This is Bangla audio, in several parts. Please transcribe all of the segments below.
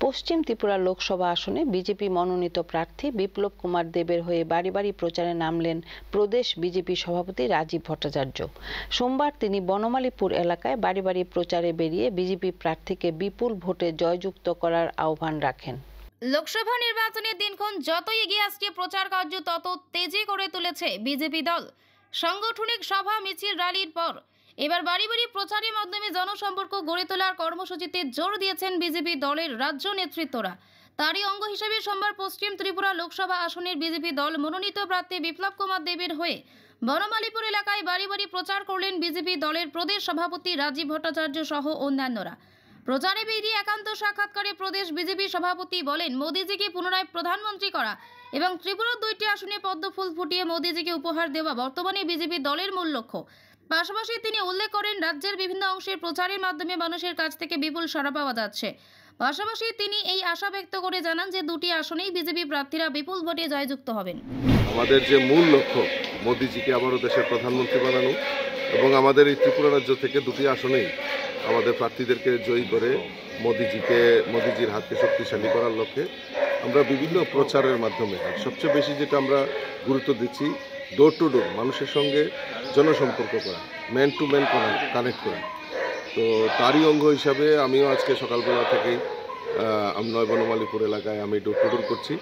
পশ্চিম ত্রিপুরা লোকসভা আসনে বিজেপি মনোনীত প্রার্থী বিপ্লব কুমার দেবের হয়ে বাড়ি বাড়ি প্রচারে নামলেন প্রদেশ বিজেপি সভাপতি রাজীব ভট্টাচার্য। সোমবার তিনি বনমালীপুর এলাকায় বাড়ি বাড়ি প্রচারে বেরিয়ে বিজেপি প্রার্থীকে বিপুল ভোটে জয়যুক্ত করার আহ্বান রাখেন। লোকসভা নির্বাচনের দিনক্ষণ যত এগিয়ে আসছে, প্রচার কার্য তত তেজি করে তুলেছে বিজেপি দল। সাংগঠনিক সভা, মিছিল, র্যালির পর এবার বাড়ি বাড়ি প্রচারের মাধ্যমে জনসম্পর্ক গড়ে তোলার কর্মসূচিতে জোর দিয়েছেন বিজেপি দলের রাজ্য নেতৃত্বরা। তারই অঙ্গ হিসেবে সোমবার পশ্চিম ত্রিপুরা লোকসভা আসনের বিজেপি দল মনোনীত প্রার্থী বিপ্লব কুমার দেবের হয়ে বনমালীপুর এলাকায় বাড়ি বাড়ি প্রচার করলেন বিজেপি দলের প্রদেশ সভাপতি রাজীব ভট্টাচার্য সহ অন্যান্যরা। প্রচারে বেরিয়ে একান্ত সাক্ষাৎকারে প্রদেশ বিজেপি সভাপতি বলেন, মোদীজিকে পুনরায় প্রধানমন্ত্রী করা এবং ত্রিপুরার 2টি আসনে পদ্মফুল ফুটিয়ে মোদীজিকে উপহার দেওয়া বর্তমানে বিজেপি দলের মূল লক্ষ্য। পাশাপাশি তিনি উল্লেখ করেন, রাজ্যের বিভিন্ন অংশের প্রচারের মাধ্যমে মানুষের কাছ থেকে বিপুল সাড়া পাওয়া যাচ্ছে। পাশাপাশি তিনি এই আশা ব্যক্ত করে জানান যে 2টি আসনেই বিজেপি প্রার্থীরা বিপুল ভোটে জয়যুক্ত হবেন। আমাদের যে মূল লক্ষ্য মোদীজিকে আবারও দেশের প্রধানমন্ত্রী বানানো এবং আমাদের এই ত্রিপুরা রাজ্য থেকে 2টি আসনেই আমাদের প্রার্থীদেরকে জয়ী করে মোদীজির হাতকে শক্তিশালী করার লক্ষ্যে আমরা বিভিন্ন প্রচারের মাধ্যমে, সবচেয়ে বেশি যেটা আমরা গুরুত্ব দিচ্ছি, ডোর টু ডোর মানুষের সঙ্গে জনসম্পর্ক করা, ম্যান টু ম্যান কানেক্ট করা। তো তারই অঙ্গ হিসাবে আমিও আজকে সকালবেলা থেকেই নয় বনমালীপুর এলাকায় আমি ডোর টু ডোর করছি।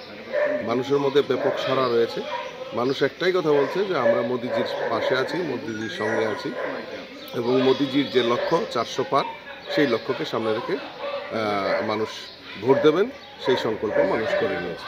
মানুষের মধ্যে ব্যাপক সাড়া রয়েছে। মানুষ একটাই কথা বলছে যে আমরা মোদীজির পাশে আছি, মোদীজির সঙ্গে আছি এবং মোদীজির যে লক্ষ্য 400 পার, সেই লক্ষ্যকে সামনে রেখে মানুষ ভোট দেবেন, সেই সংকল্প মানুষ করে নিয়েছে।